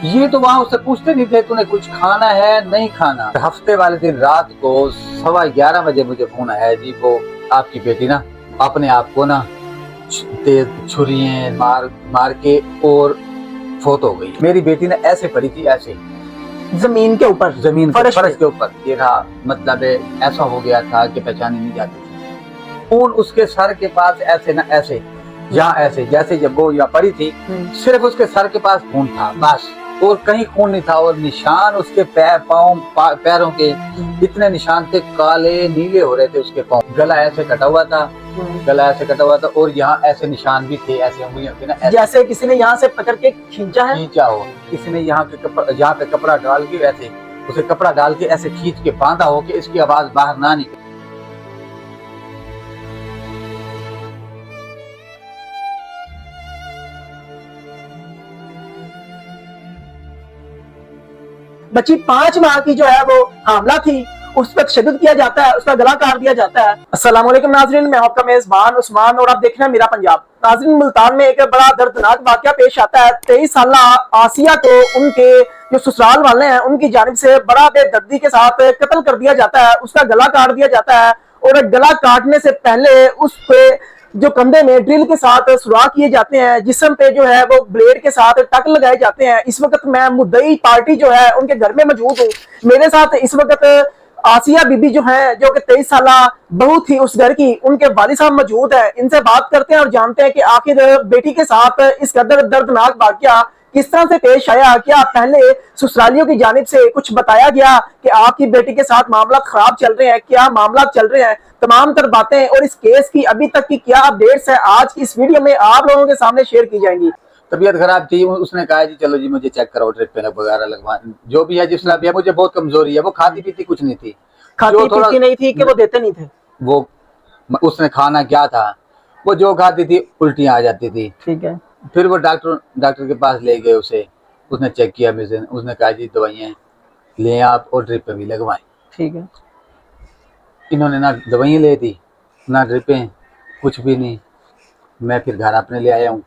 ये तो वहाँ उससे पूछते नहीं थे तूने कुछ खाना है नहीं खाना। हफ्ते वाले दिन रात को 11:15 बजे मुझे फोन आया, जी वो आपकी बेटी ना अपने आप को ना तेज छुरी मार मार के और फोत हो गई। मेरी बेटी ने ऐसे पड़ी थी, ऐसे जमीन के ऊपर, फर्श के ऊपर ये रहा, मतलब ऐसा हो गया था कि पहचानी नहीं जाती थी। खून उसके सर के पास ऐसे ना ऐसे, यहाँ ऐसे जैसे जब वो यहाँ पड़ी थी सिर्फ उसके सर के पास खून था बस, और कहीं खून नहीं था। और निशान उसके पैरों के इतने निशान थे, काले नीले हो रहे थे उसके पाँव। गला ऐसे कटा हुआ था, गला ऐसे कटा हुआ था, और यहाँ ऐसे निशान भी थे, ऐसे उंगलियों के ना, जैसे किसी ने यहाँ से पकड़ के खींचा है, खींचा हो किसी ने यहाँ पे कपड़ा डाल के, ऐसे उसे कपड़ा डाल के ऐसे खींच के बांधा हो कि इसकी आवाज बाहर ना निकले। बच्ची 5 माह की जो है वो हामला थी, उस पर तशद्दुद किया जाता है, उसका गला काट दिया जाता है। अस्सलाम वालेकुम नाज़रीन, मैं आपका मेजबान उस्मान और आप देख रहे हैं मेरा पंजाब। नाज़रीन, मुल्तान में एक बड़ा दर्दनाक वाकया पेश आता है। 23 साल आसिया को उनके जो ससुराल वाले हैं उनकी जानिब से बड़ा बेदर्दी के साथ कत्ल कर दिया जाता है, उसका गला काट दिया जाता है। और गला काटने से पहले उस पे जो कंधे में ड्रिल के साथ सुराख किए जाते हैं, जिस्म पे जो है वो ब्लेड के साथ टक लगाए जाते हैं। इस वक्त मैं मुद्दई पार्टी जो है उनके घर में मौजूद हूँ। मेरे साथ इस वक्त आसिया बीबी जो है, जो कि 23 साल बहू थी उस घर की, उनके वालिद साहब मौजूद है। इनसे बात करते हैं और जानते हैं कि आखिर बेटी के साथ इस कदर दर्दनाक वाकया किस तरह से पेश आया। क्या पहले ससुरालियों की जानिब से कुछ बताया गया कि आपकी बेटी के साथ मामला खराब चल रहे हैं, क्या मामला चल रहे हैं, तमाम तर बातें और इस केस की अभी तक की क्या अपडेट्स है आज की इस वीडियो में आप लोगों के सामने शेयर की जाएंगी। तबीयत खराब थी, उसने कहा जी चलो जी मुझे चेक कराओ, ट्रिप पे वगैरह लगवा, जो भी है जिस तरह भी है। मुझे बहुत कमजोरी है, वो खाती पीती कुछ नहीं थी, खाती पीती नहीं थी कि वो देते नहीं थे? वो उसने खाना क्या था, वो जो खाती थी उल्टियां आ जाती थी। ठीक है। फिर वो डॉक्टर के पास ले गए उसे, उसने चेक किया मुझे, उसने कहा जी दवाइयाँ ले आप और ड्रिप पे भी लगवाएं। ठीक है। इन्होंने ना दवाइयाँ ले दी ना ड्रिपें, कुछ भी नहीं। मैं फिर घर अपने ले आया हूँ,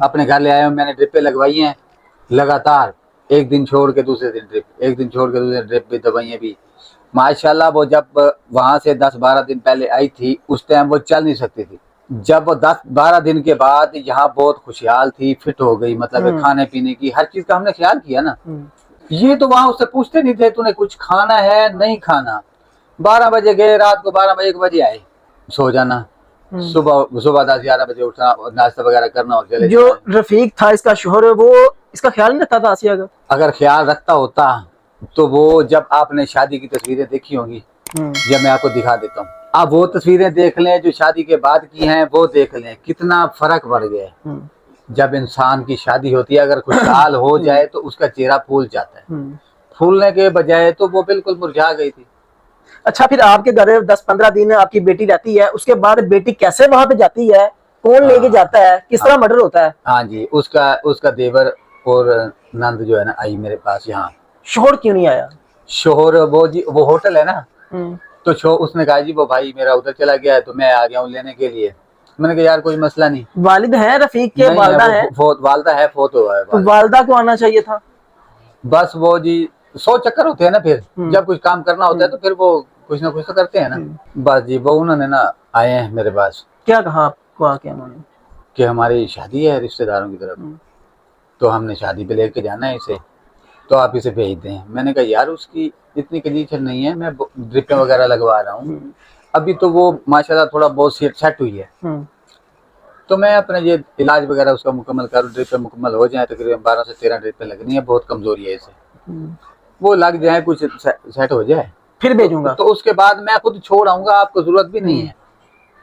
अपने घर ले आया हूँ, मैंने ड्रिपें लगवाई हैं लगातार, एक दिन छोड़ के दूसरे दिन ड्रिप, एक दिन छोड़ के दूसरे ड्रिप भी, दवाइयाँ भी। माशाल्लाह वो जब वहां से 10-12 दिन पहले आई थी उस टाइम वो चल नहीं सकती थी। जब वो 10-12 दिन के बाद यहाँ बहुत खुशहाल थी, फिट हो गई, मतलब खाने पीने की हर चीज का हमने ख्याल किया ना। ये तो वहां उससे पूछते नहीं थे तूने कुछ खाना है नहीं खाना। 12 बजे गए, रात को 12 बजे 1 बजे आए, सो जाना, सुबह 10-11 बजे उठना, नाश्ता वगैरह करना और चले। जो रफीक था इसका शोहर, वो इसका ख्याल नहीं रखता था आसिया का? अगर ख्याल रखता होता तो वो, जब आपने शादी की तस्वीरें देखी होंगी, जब मैं आपको दिखा देता हूँ, आप वो तस्वीरें देख लें जो शादी के बाद की हैं, वो देख लें कितना फर्क बढ़ गया है। जब इंसान की शादी होती है, अगर खुशहाल हो जाए तो उसका चेहरा फूल जाता है, फूलने के बजाय तो वो बिल्कुल मुरझा गई थी। अच्छा, फिर आपके घर 10-15 दिन आपकी बेटी रहती है, उसके बाद बेटी कैसे वहां पे जाती है, कौन लेके जाता है, किस तरह मर्डर होता है? हाँ जी, उसका देवर और नंद जो है ना आई मेरे पास यहाँ। शोहर क्यों नहीं आया? शोहर वो होटल है ना, तो उसने कहा जी वो भाई मेरा उधर चला गया है तो मैं आ गया हूँ लेने के लिए। मैंने कहा यार कोई मसला नहीं। वालिद है रफीक के? वालदा है? वालदा है, फोत हुआ है। तो वालदा को आना चाहिए था। बस वो जी 100 चक्कर होते हैं ना, फिर जब कुछ काम करना होता है तो फिर वो कुछ ना कुछ तो करते हैं ना। बस जी वो उन्होंने ना आए हैं मेरे पास। क्या कहा आपको आके उन्होंने? कि हमारी शादी है रिश्तेदारों की तरफ, तो हमने शादी पे लेके जाना है इसे, तो आप इसे भेज दें। मैंने कहा यार उसकी इतनी कंडीशन नहीं है, मैं ड्रिपें वगैरह लगवा रहा हूँ अभी, तो वो माशाल्लाह थोड़ा बहुत सेट हुई है, तो मैं अपने ये इलाज वगैरह उसका मुकम्मल करूँ, ड्रिपें मुकम्मल हो जाए, तकरीबन 12 से 13 ड्रिपें लगनी है, बहुत कमजोरी है इसे, वो लग जाए, कुछ सेट हो जाए फिर भेजूंगा। तो उसके बाद मैं खुद छोड़ आऊंगा, आपको जरूरत भी नहीं है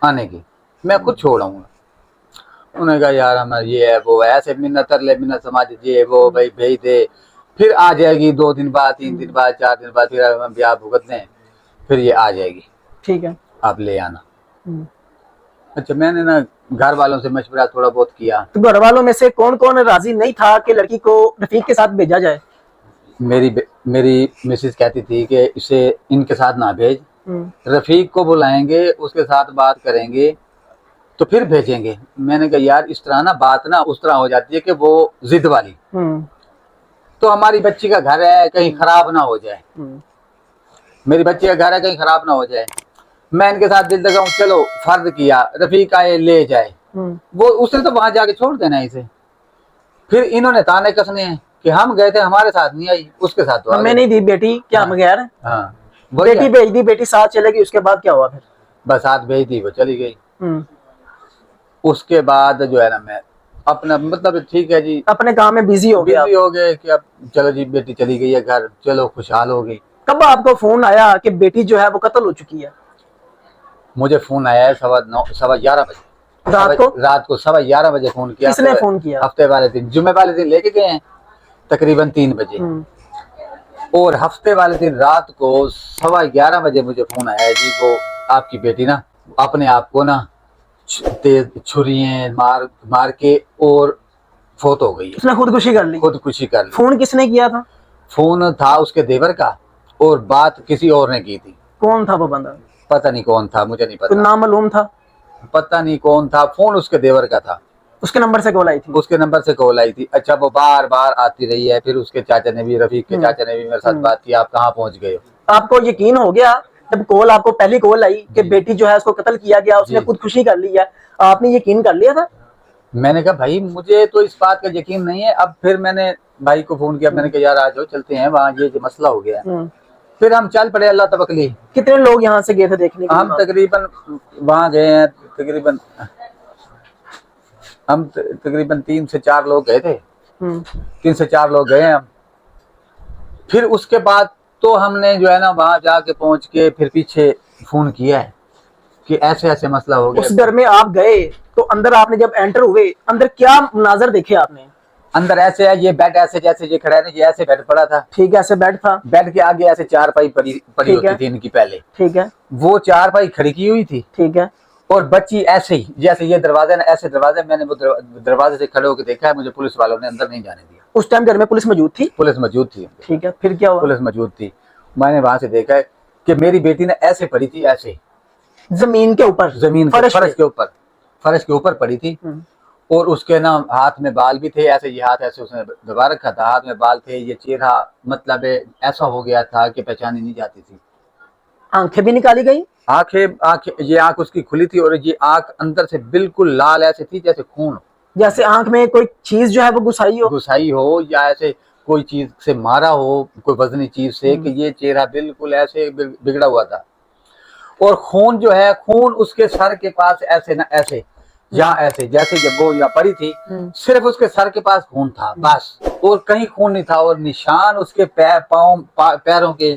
आने की, मैं खुद छोड़ आऊंगा। उन्होंने कहा यार हमारा ये है वो है, ऐसे मिन्नत कर ले, मिन्नत समाज ये वो भाई भेज दे, फिर आ जाएगी 2 दिन बाद, 3 दिन बाद, 4 दिन बाद, फिर हम ब्याह भुगत दें, फिर ये आ जाएगी। ठीक है, आप ले आना। अच्छा, मैंने ना घर वालों से मशवरा थोड़ा बहुत किया। तो घर वालों में से कौन कौन राजी नहीं था कि लड़की को रफीक के साथ भेजा जाए? मेरी मिसेज कहती थी कि इसे इनके साथ ना भेज, रफीक को बुलाएंगे, उसके साथ बात करेंगे तो फिर भेजेंगे। मैंने कहा यार इस तरह ना बात ना उस तरह हो जाती है कि वो जिद वाली, तो हमारी बच्ची का घर है, कहीं खराब ना हो जाए, मेरी बच्ची का घर है, कहीं खराब ना हो जाए। मैं इनके साथ दिल लगाऊं, चलो फर्ज किया, रफीक आए ले जाए, वो उसने तो वहां जाके छोड़ देना इसे। फिर इन्होंने ताने कसने हैं कि हम गए थे, हमारे साथ नहीं आई, उसके साथ तो हमें नहीं दी बेटी, क्या हम गैर हैं? हाँ बेटी भेज दी, बेटी साथ चलेगी, उसके बाद क्या हुआ फिर? बस साथ भेज दी, वो चली गई। उसके बाद जो है ना, मैं अपना मतलब ठीक है जी, अपने काम में बिजी हो गया, बिजी हो गए कि अब चलो जी बेटी चली गई है घर, चलो खुशहाल हो गई। कब आपको फोन आया कि बेटी जो है वो कत्ल हो चुकी है? मुझे फोन आया है 11:15 बजे रात को 11:15 फोन किया। किसने फोन किया? हफ्ते वाले दिन, जुम्मे वाले दिन लेके गए हैं तकरीबन 3 बजे, और हफ्ते वाले दिन रात को 11:15 बजे मुझे फोन आया जी, वो आपकी बेटी ना अपने आप को ना तेज छुरियां मार के और फोत हो गई है। उसने खुदकुशी कर ली? खुदकुशी कर ली। फोन किसने किया था? फोन था उसके देवर का, और बात किसी और ने की थी। कौन था वो बंदा? पता नहीं कौन था, मुझे नहीं कोई पता, नाम मालूम था? पता नहीं कौन था। फोन उसके देवर का था। उसके नंबर से कॉल आई थी? उसके नंबर से कॉल आई थी। अच्छा, वो बार बार आती रही है। फिर उसके चाचा ने भी, रफीक के चाचा ने भी मेरे साथ बात की, आप कहाँ पहुंच गए हो। आपको यकीन हो गया जब कॉल आपको पहली कॉल आई कि बेटी जो है उसको कत्ल किया गया, उसने खुदकुशी कर ली है, आपने यकीन कर लिया था? मैंने कहा भाई मुझे तो इस बात का यकीन नहीं है। अब फिर मैंने भाई को फोन किया, मैंने कहा यार आ जाओ चलते हैं वहाँ, ये जो मसला हो गया। फिर हम चल पड़े, अल्लाह तवक्कली। कितने लोग यहाँ से गए थे देखने के लिए? हम तकरीबन वहाँ गए हैं, तकरीबन हम तकरीबन 3 से 4 लोग गए थे। 3 से 4 लोग गए हम। फिर उसके बाद तो हमने जो है ना वहां जाके पहुंच के फिर पीछे फोन किया है कि ऐसे ऐसे मसला हो गया। उस घर में आप गए तो अंदर आपने जब एंटर हुए, अंदर क्या मुनाजर देखे आपने? अंदर ऐसे है, ये बेड ऐसे जैसे ये खड़ा है ना, ये ऐसे बेड पड़ा था। ठीक है, ऐसे बेड था। बेड के आगे ऐसे चारपाई पड़ी होती थी इनकी पहले। ठीक है। वो चारपाई खड़ी की हुई थी। ठीक है। और बच्ची ऐसे ही, जैसे ये दरवाजा ना, ऐसे दरवाजा, मैंने वो दरवाजे से खड़े होकर देखा है, मुझे पुलिस वालों ने अंदर नहीं जाने दिया। उस टाइम घर में पुलिस मौजूद थी? पुलिस मौजूद थी। ठीक है, फिर क्या हुआ? पुलिस मौजूद थी। मैंने वहां से देखा है कि मेरी बेटी ने ऐसे पड़ी थी, ऐसे जमीन के ऊपर, फर्श के ऊपर पड़ी थी। और उसके ना हाथ में बाल भी थे, ऐसे ये हाथ ऐसे उसने दबा रखा था, हाथ में बाल थे, ये चेहरा मतलब ऐसा हो गया था कि पहचानी नहीं जाती थी। आंखें भी निकाली गई? आंखें ये आंख उसकी खुली थी, और ये आंख अंदर से बिल्कुल लाल ऐसे थी जैसे खून, जैसे आंख में कोई चीज जो है वो घुसाई हो या ऐसे कोई चीज से मारा हो, कोई वजनी चीज से, कि ये चेहरा बिल्कुल ऐसे बिगड़ा हुआ था। और खून जो है, खून उसके सर के पास ऐसे ना, ऐसे या ऐसे, जैसे जब वो यहाँ पड़ी थी सिर्फ उसके सर के पास खून था बस, और कहीं खून नहीं था। और निशान उसके पैरों के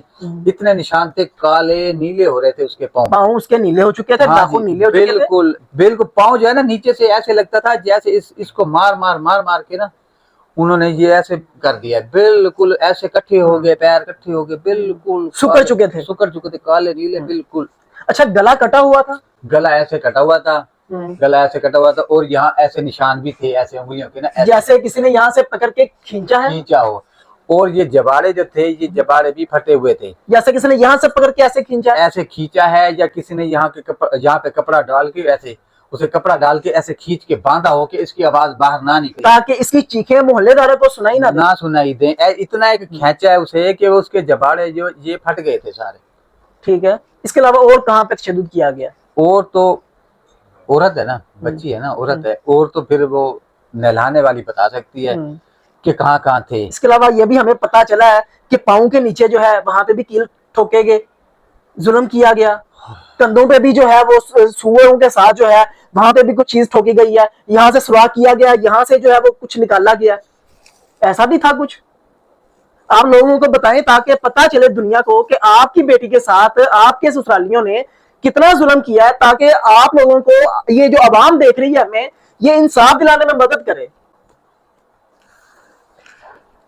इतने निशान थे, काले नीले हो रहे थे उसके पाँव उसके नीले हो चुके थे। हाँ नीले हो चुके थे बिल्कुल बिल्कुल। पाँव जो है ना नीचे से ऐसे लगता था जैसे इसको मार के ना उन्होंने ये ऐसे कर दिया, बिल्कुल ऐसे इकट्ठे हो गए, पैर इकट्ठे हो गए, बिल्कुल सुकर चुके थे, काले नीले बिल्कुल। अच्छा, गला कटा हुआ था? गला ऐसे कटा हुआ था, और यहाँ ऐसे निशान भी थे, ऐसे उंगलियों के ना, जैसे किसी ने यहाँ से पकड़ के खींचा हो। और ये जबाड़े जो थे, ये जबाड़े भी फटे हुए थे, जैसे किसी ने यहाँ से पकड़ के ऐसे खींचा है, या किसी ने यहाँ पे कपड़ा डाल के ऐसे उसे कपड़ा डाल के ऐसे खींच के बांधा हो कि इसकी आवाज बाहर ना निकले, ताकि इसकी चीखें मोहल्लेदारों को ना सुनाई दे। इतना एक खींचा है उसे कि उसके जबाड़े जो ये फट गए थे सारे। ठीक है। इसके अलावा और कहाँ पे तशद्दुद किया गया? और तो औरत है ना, बच्ची है ना, औरत है, और तो फिर वो नहलाने वाली बता सकती है कि कहाँ थे। इसके अलावा ये भी हमें पता चला है कि पाँव के नीचे जो है वहां पे भी कील ठोके गए, जुल्म किया गया। कंधों पे भी जो है वो सुअरों के साथ जो है वहां पे भी कुछ चीज ठोकी गई है, यहाँ से सुराख किया गया, यहाँ से जो है वो कुछ निकाला गया। ऐसा भी था कुछ? आप लोगों को बताएं ताकि पता चले दुनिया को कि आपकी बेटी के साथ आपके ससुरालियों ने कितना जुल्म किया है, ताकि आप लोगों को, ये जो आवाम देख रही है, हमें ये इंसाफ दिलाने में मदद करे।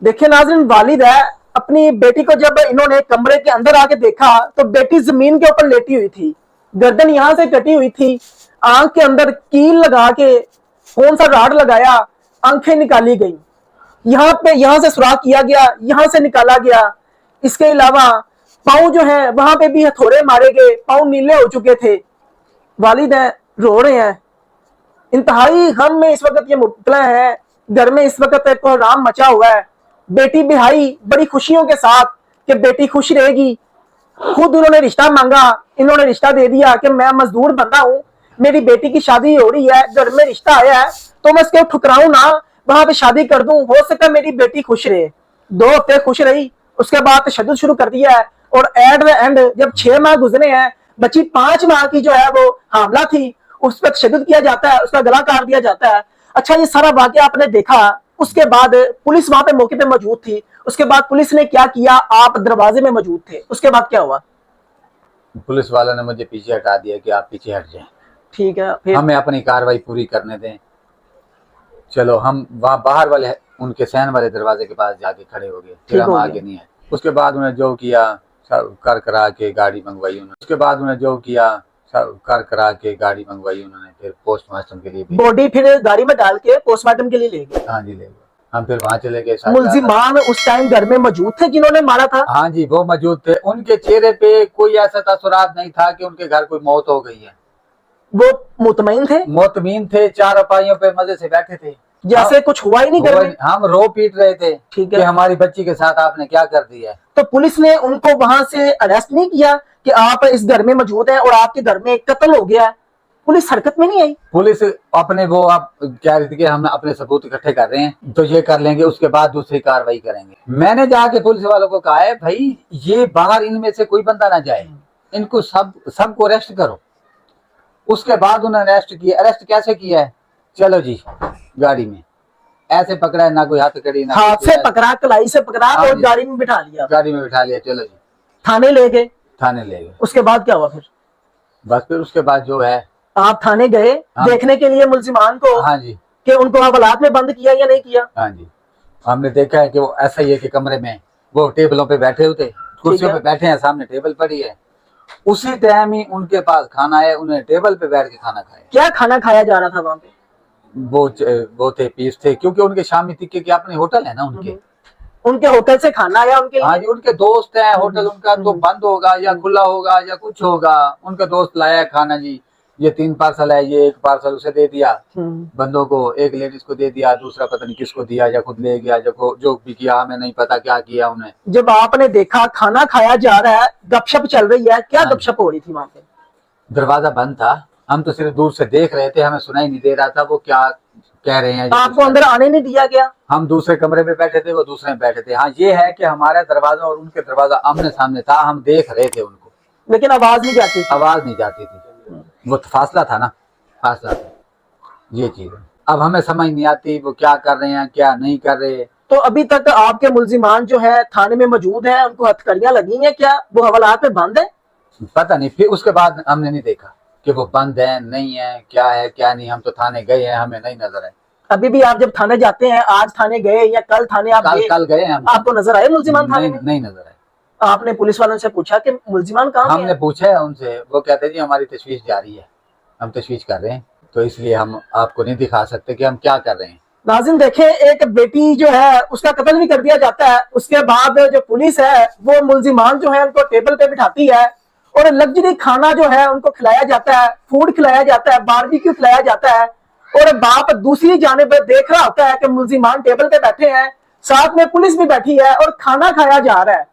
देखिए नाज़रीन, वालिद है, अपनी बेटी को जब इन्होंने कमरे के अंदर आके देखा तो बेटी जमीन के ऊपर लेटी हुई थी, गर्दन यहां से कटी हुई थी, आंख के अंदर कील लगा के कौन सा राड लगाया, आंखें निकाली गई, यहां से सुराख किया गया, यहां से निकाला गया। इसके अलावा पाँव जो है वहां पे भी हथौड़े मारे गए, पाँव नीले हो चुके थे। वालिद है, रो रहे हैं, इंतहाई गम में इस वक्त ये मुब्तला है। घर में इस वक्त एक कोहराम मचा हुआ है। बेटी बिहाई बड़ी खुशियों के साथ कि बेटी खुश रहेगी। खुद उन्होंने रिश्ता मांगा, इन्होंने रिश्ता दे दिया कि मैं मजदूर बंदा हूं, मेरी बेटी की शादी हो रही है, घर में रिश्ता आया है तो मैं इसके ठुकराऊं ना, वहां पे शादी कर दूं, हो सकता है मेरी बेटी खुश रहे। 2 हफ्ते खुश रही, उसके बाद तशद्दुद शुरू कर दिया है और एट द एंड जब 6 माह गुजरे हैं, बच्ची 5 माह की जो है वो हामला थी, उस पर तशद्दुद किया जाता है, उसका गला काट दिया जाता है। अच्छा, ये सारा वाकया आपने देखा, उसके बाद पुलिस वहां पे मौके पे मौजूद थी, उसके बाद पुलिस ने क्या किया, आप दरवाजे में मौजूद थे, उसके बाद क्या हुआ? पुलिस वालों ने मुझे पीछे हटा दिया कि आप पीछे हट जाएं, ठीक है, फिर हमें अपनी कार्रवाई पूरी करने दें। चलो हम वहाँ बाहर वाले उनके सहन वाले दरवाजे के पास जाके खड़े हो गए, फिर हम आगे नहीं आए। उसके बाद उन्हें जो किया सब कर करा के गाड़ी मंगवाई उन्होंने। उसके बाद उन्हें जो किया सब कर करा के गाड़ी मंगवाई उन्होंने, फिर पोस्टमार्टम के लिए बॉडी फिर गाड़ी में डाल के पोस्टमार्टम के लिए ले गए। हाँ जी ले गए। हम फिर वहाँ चले गए। मुलजिमान उस टाइम घर में मौजूद थे जिन्होंने मारा था? हाँ जी वो मौजूद थे। उनके चेहरे पे कोई ऐसा तासुरात नहीं था कि उनके घर कोई मौत हो गई है। वो मुतमईन थे? मुतमीन थे, 4 पाइयों पे मजे से बैठे थे, जैसे कुछ हुआ ही नहीं घर में। हम रो पीट रहे थे ठीक कि है, हमारी बच्ची के साथ आपने क्या कर दिया है। तो पुलिस ने उनको वहां से अरेस्ट नहीं किया कि आप इस घर में मौजूद हैं और आपके घर में कत्ल हो गया है? पुलिस हरकत में नहीं आई? पुलिस अपने वो आप कह रही थी कि हम अपने सबूत इकट्ठे कर रहे हैं तो ये कर लेंगे, उसके बाद दूसरी कार्रवाई करेंगे। मैंने जाके पुलिस वालों को कहा है भाई ये बाहर इनमें से कोई बंदा ना जाए, इनको सबको अरेस्ट करो। उसके बाद उन्होंने अरेस्ट किया। अरेस्ट कैसे किया है? चलो जी गाड़ी में ऐसे पकड़ा है, ना कोई हाथ कड़ी ना हाथ से पकड़ा, कलाई से पकड़ा हाँ और जी। गाड़ी में बिठा लिया, गाड़ी में बिठा लिया, चलो जी थाने ले गए। थाने ले गए। उसके बाद क्या हुआ फिर? बस फिर उसके बाद जो है आप थाने गए हाँ। देखने के लिए मुलजिमान को हाँ जी, कि उनको हवालात में बंद किया या नहीं किया? हाँ जी। हमने देखा है कि वो ऐसा ही है कि कमरे में वो टेबलों पे बैठे होते, कुर्सियों पे बैठे हैं, सामने टेबल पड़ी है। उसी टाइम ही उनके पास खाना है, उन्हें टेबल पे बैठ के खाना खाया। क्या खाना खाया जा रहा था वहां पे? वो थे पीस थे, क्योंकि उनके शामी तिक्के के अपने होटल है ना उनके। उनके होटल से खाना आया उनके हाँ लिए? जी, उनके दोस्त हैं, होटल उनका तो बंद होगा या खुला होगा या कुछ होगा। उनका दोस्त लाया खाना जी, ये 3 पार्सल है, ये 1 पार्सल उसे दे दिया बंदों को, एक लेडीज को दे दिया, दूसरा पता नहीं किसको दिया या खुद ले गया, जो भी किया हमें नहीं पता क्या किया उन्हें। जब आपने देखा खाना खाया जा रहा है, गपशप चल रही है, क्या हाँ। गपशप हो रही थी वहां पे? दरवाजा बंद था, हम तो सिर्फ दूर से देख रहे थे, हमें सुनाई नहीं दे रहा था वो क्या कह रहे हैं। आपको अंदर आने नहीं दिया गया? हम दूसरे कमरे में बैठे थे, वो दूसरे में बैठे थे। हाँ ये है कि हमारा दरवाजा और उनके दरवाजा आमने सामने था, हम देख रहे थे उनको, लेकिन आवाज नहीं जाती थी? आवाज नहीं जाती थी, वो फासला था ना, फासला था। ये चीज है। अब हमें समझ नहीं आती वो क्या कर रहे हैं क्या नहीं कर रहे। तो अभी तक आपके मुलजिमान जो है थाने में मौजूद हैं, उनको हथकड़ियां लगी हैं क्या? वो हवालात में बंद है? पता नहीं, फिर उसके बाद हमने नहीं देखा कि वो बंद है नहीं है क्या नहीं। हम तो थाने गए हैं, हमें नहीं नजर आए। अभी भी आप जब थाने जाते हैं, आज थाने गए या कल थाने आप गए? कल गए हैं हम। आपको नजर आए मुलजिमान थाने में? नहीं नजर आए। आपने पुलिस वालों से पूछा कि मुलजिमान कहाँ पे हमने हैं? पूछा है उनसे, वो कहते हैं जी हमारी तशवीश जारी है, हम तशवीश कर रहे हैं, तो इसलिए हम आपको नहीं दिखा सकते कि हम क्या कर रहे हैं। नाज़रीन देखें, एक बेटी जो है उसका कत्ल भी कर दिया जाता है, उसके बाद जो पुलिस है वो मुलजिमान जो है उनको टेबल पे बिठाती है और लग्जरी खाना जो है उनको खिलाया जाता है, फूड खिलाया जाता है, बारबेक्यू खिलाया जाता है, और बाप दूसरी जानिब देख रहा होता है कि मुलजिमान टेबल पे बैठे हैं, साथ में पुलिस भी बैठी है और खाना खाया जा रहा है।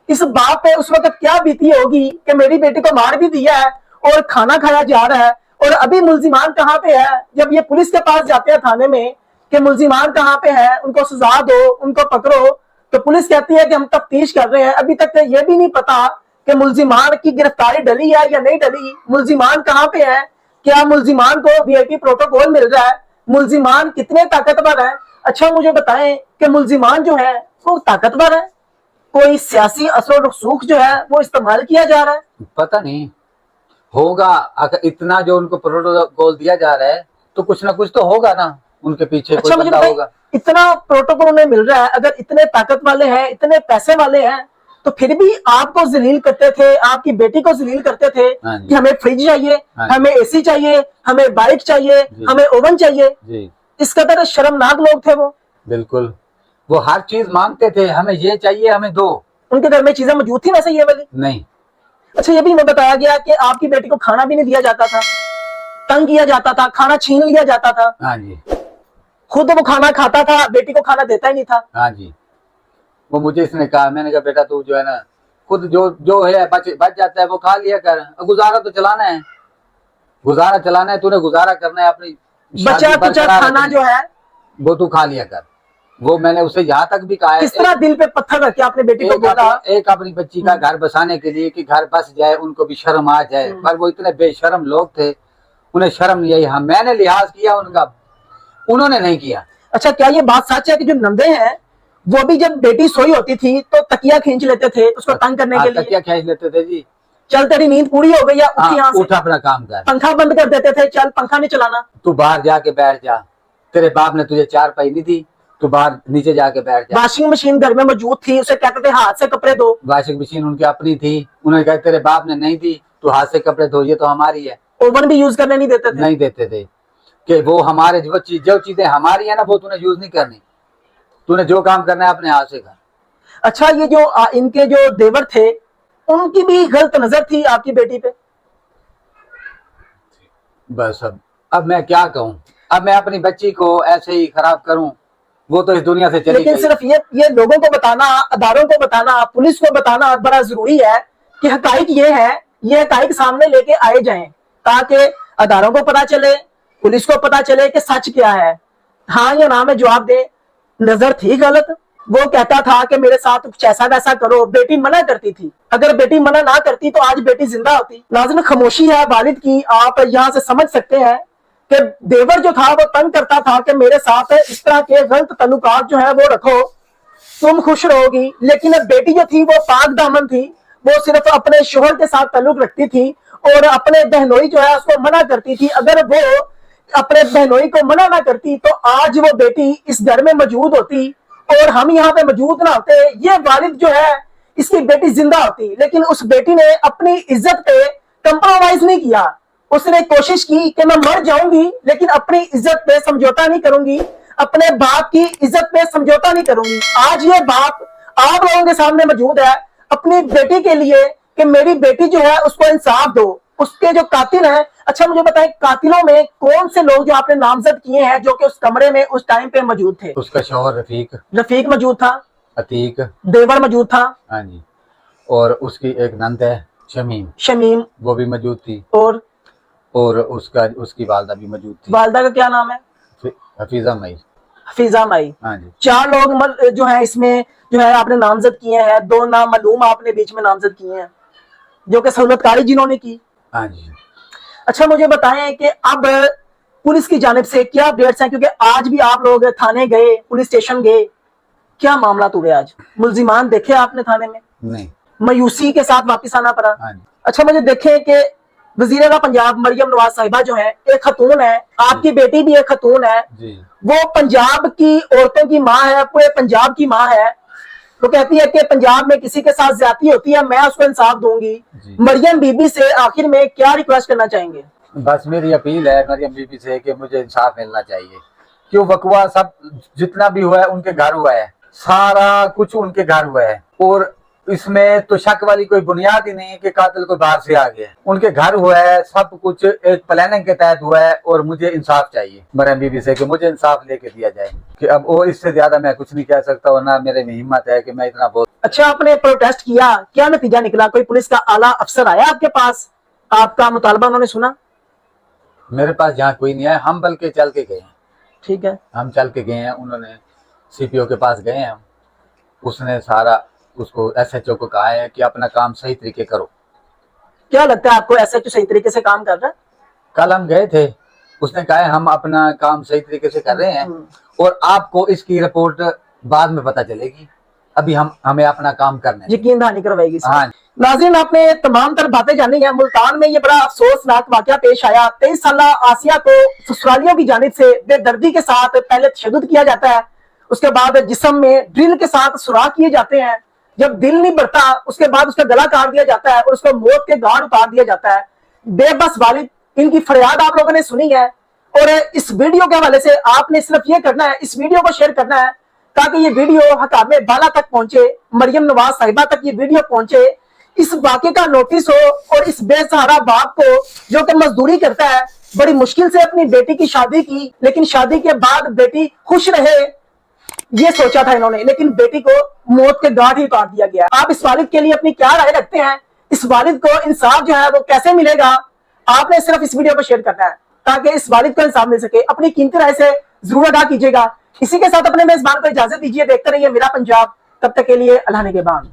इस बाप पे उस वक्त क्या बीती होगी कि मेरी बेटी को मार भी दिया है और खाना खाया जा रहा है, और अभी मुलजिमान कहाँ पे है? जब ये पुलिस के पास जाते हैं थाने में कि मुलजिमान कहाँ पे है, उनको सजा दो, उनको पकड़ो, तो पुलिस कहती है कि हम तफ्तीश कर रहे हैं। अभी तक तो ये भी नहीं पता कि मुलजिमान की गिरफ्तारी डली है या नहीं डली, मुलजिमान कहाँ पे है, क्या मुलजिमान को वीआईपी प्रोटोकॉल मिल रहा है, मुलजिमान कितने ताकतवर है? अच्छा मुझे बताएं कि मुलजिमान जो है वो ताकतवर है, कोई सियासी असर रसूख जो है वो इस्तेमाल किया जा रहा है? पता नहीं होगा, अगर इतना जो उनको प्रोटोकॉल दिया जा रहा है तो कुछ ना कुछ तो होगा ना, उनके पीछे अच्छा कोई मुझे बंदा होगा। इतना प्रोटोकॉल उन्हें मिल रहा है, अगर इतने ताकत वाले हैं, इतने पैसे वाले हैं, तो फिर भी आपको जलील करते थे, आपकी बेटी को जलील करते थे हाँ जी। कि हमें फ्रिज चाहिए, हाँ जी। हमें एसी चाहिए, हमें बाइक चाहिए, हमें ओवन चाहिए। जी इस कदर शर्मनाक लोग थे वो। बिल्कुल, वो हर चीज मांगते थे, हमें ये चाहिए हमें दो। उनके घर में चीजें मौजूद थी वैसे ये वाली? नहीं। अच्छा ये भी हमें बताया गया कि आपकी बेटी को खाना भी नहीं दिया जाता था, तंग किया जाता था, खाना छीन लिया जाता था। हाँ जी। खुद वो खाना खाता था, बेटी को खाना देता ही नहीं था। हाँ जी। वो मुझे इसने कहा, मैंने कहा बेटा तू जो है ना खुद जो जो है बच जाता है वो खा लिया कर, गुजारा तो चलाना है, गुजारा चलाना है, तूने गुजारा करना है, अपनी बचा शादी कुचा बरकरार खाना रखनी जो है, है, वो तू खा लिया कर। वो मैंने उसे यहाँ तक भी कहा है, किस तरह दिल पे पत्थर रख के आपने बेटी को बोला? एक अपनी बच्ची का घर बसाने के लिए कि घर बस जाए, उनको भी शर्म आ जाए, पर वो इतने बेशर्म लोग थे, उन्हें शर्म नहीं आई। हाँ मैंने लिहाज किया उनका, उन्होंने नहीं किया। अच्छा, क्या ये बात सच है कि जो नंदे हैं वो भी जब बेटी सोई होती थी तो तकिया खींच लेते थे उसको तंग करने के लिए? तकिया खींच लेते थे जी। चल तेरी नींद पूरी हो गई या उठ यहाँ से, उठ अपना काम कर, पंखा बंद कर देते थे, चल पंखा नहीं चलाना, तू बाहर जाके बैठ जा, तेरे बाप ने तुझे चारपाई नहीं दी, तू बाहर नीचे जाके बैठ जा। वॉशिंग मशीन घर में मौजूद थी, उसे कहते थे हाथ से कपड़े धो, वॉशिंग मशीन उनकी अपनी थी, उन्होंने कहा तेरे बाप ने नहीं दी, तू हाथ से कपड़े धो, ये तो हमारी है। ओवन भी यूज करने नहीं देते थे? नहीं देते थे कि वो हमारे जो चीजें हमारी है ना वो तूने यूज नहीं करनी, तूने जो काम करना है अपने हाथ से कर। अच्छा, ये जो इनके जो देवर थे उनकी भी गलत नजर थी आपकी बेटी पे? बस अब मैं क्या कहूँ, अब मैं अपनी बच्ची को ऐसे ही खराब करूं, वो तो इस दुनिया से चली लेकिन गई। सिर्फ ये लोगों को बताना, अदारों को बताना, पुलिस को बताना बड़ा जरूरी है कि हकाइक ये है, ये हकाइक सामने लेके आए जाएं ताकि अदारों को पता चले, पुलिस को पता चले कि सच क्या है। हाँ या ना में जवाब दे। नजर थी गलत, वो कहता था कि मेरे साथ कुछ ऐसा वैसा करो, बेटी मना करती थी, अगर बेटी मना ना करती तो आज बेटी जिंदा होती। नाज़रीन, खामोशी है वालिद की, आप यहाँ से समझ सकते हैं कि देवर जो था वो तंग करता था कि मेरे साथ इस तरह के गलत तल्लुकात जो है वो रखो, तुम खुश रहोगी। लेकिन अब बेटी जो थी वो पाक दामन थी, वो सिर्फ अपने शोहर के साथ ताल्लुक रखती थी और अपने बहनोई जो है उसको मना करती थी। अगर वो अपने बहनोई को मना ना करती तो आज वो बेटी इस घर में मौजूद होती और हम यहाँ पे मौजूद ना होते, ये वालिद जो है इसकी बेटी जिंदा होती। लेकिन उस बेटी ने अपनी इज्जत पे कंप्रोमाइज नहीं किया, उसने कोशिश की कि मैं मर जाऊंगी लेकिन अपनी इज्जत पे समझौता नहीं करूंगी, अपने बाप की इज्जत पे समझौता नहीं करूंगी। आज ये बाप आप लोगों के सामने मौजूद है अपनी बेटी के लिए कि मेरी बेटी जो है उसको इंसाफ दो, उसके जो कातिल है। अच्छा मुझे बताएं, कातिलों में कौन से लोग जो आपने नामजद किए हैं जो कि उस कमरे में उस टाइम पे मौजूद थे? उसका शौहर रफीक मौजूद था, अतीक, देवर मौजूद था, हाँ जी, और उसकी एक नंद है शमीम, वो भी मौजूद थी, और उसकी वालदा भी मौजूद थी। वालदा का क्या नाम है? हफीजा मई। हफीजा मई, हाँ जी। 4 लोग जो है इसमें जो है आपने नामजद किए हैं, 2 नाम मालूम आपने बीच में नामजद किए हैं जो कि सहूलतकारी जिन्होंने की। हाँ जी। अच्छा मुझे बताएं कि अब पुलिस की जानिब से क्या अपडेट्स हैं, क्योंकि आज भी आप लोग थाने गए, पुलिस स्टेशन गए, क्या मामला हुए आज? मुल्जिमान देखे आपने थाने में? नहीं। मायूसी के साथ वापिस आना पड़ा? हाँ जी। अच्छा मुझे देखें कि वजीर आला पंजाब मरियम नवाज साहिबा जो है एक खतून है, आपकी बेटी भी एक खतून है जी। वो पंजाब की औरतों की माँ है, पूरे पंजाब की माँ है। वो कहती है कि पंजाब में किसी के साथ ज्यादती होती है मैं उसको इंसाफ दूंगी। मरियम बीबी से आखिर में क्या रिक्वेस्ट करना चाहेंगे? बस मेरी अपील है मरियम बीबी से कि मुझे इंसाफ मिलना चाहिए। क्यों वकवा सब जितना भी हुआ है उनके घर हुआ है, सारा कुछ उनके घर हुआ है और इसमें तो शक वाली कोई बुनियाद ही नहीं है कि कातिल कोई बाहर से आ गया। उनके घर हुआ है, सब कुछ एक प्लानिंग के तहत हुआ है और मुझे इंसाफ चाहिए मरियम बीबी से कि मुझे इंसाफ लेके दिया जाए कि अब वो इससे ज्यादा मैं कुछ नहीं कह सकता और ना मेरे में हिम्मत है कि मैं इतना बोल। अच्छा आपने प्रोटेस्ट किया, क्या नतीजा निकला? कोई पुलिस का आला अफसर आया आपके पास, आपका मुतालबा उन्होंने सुना? मेरे पास जहाँ कोई नहीं है, हम बल्कि चल के गए हैं। ठीक है, हम चल के गए हैं, उन्होंने CPO के पास गए हैं हम, उसने सारा उसको SHO को कहा है कि अपना काम सही तरीके करो। क्या लगता है आपको SHO सही तरीके से काम कर रहा है? कल हम गए थे, उसने कहा है हम अपना काम सही तरीके से कर रहे हैं और आपको इसकी रिपोर्ट बाद में पता चलेगी, अभी हमें अपना काम करना है। यकीन दहानी करवाएगी। हाँ। नाज़रीन आपने तमाम तर बातें जानी है। मुल्तान में ये बड़ा अफसोसनाक वाकया पेश आया। 23 साल आसिया को ससुरालियों की जानिब से बेदर्दी के साथ पहले तशद्दुद किया जाता है, उसके बाद जिस्म में ड्रिल के साथ सुराख किए जाते हैं, जब दिल नहीं बढ़ता उसके बाद उसका गला काट दिया जाता है और उसको मौत के घाट उतार दिया जाता है। बेबस वालिद, इनकी फरियाद आप लोगों ने सुनी है और इस वीडियो के हवाले से आपने सिर्फ ये करना है, इस वीडियो को शेयर करना है ताकि ये वीडियो हकामे बाला तक पहुंचे, मरियम नवाज साहिबा तक ये वीडियो पहुंचे, इस वाक़े का नोटिस हो और इस बेसहारा बाप को जो कि मजदूरी करता है, बड़ी मुश्किल से अपनी बेटी की शादी की, लेकिन शादी के बाद बेटी खुश रहे, ये सोचा था इन्होंने, लेकिन बेटी को मौत के घाट ही उतार दिया गया। आप इस वालिद के लिए अपनी क्या राय रखते हैं? इस वालिद को इंसाफ जो है वो कैसे मिलेगा? आपने सिर्फ इस वीडियो को शेयर करना है ताकि इस वालिद को इंसाफ मिल सके। अपनी कीमती राय से जरूर आगाह कीजिएगा। इसी के साथ अपने मेजबान को इजाजत दीजिए। देखते रहिए मेरा पंजाब। तब तक के लिए अल्लाह निगहबान।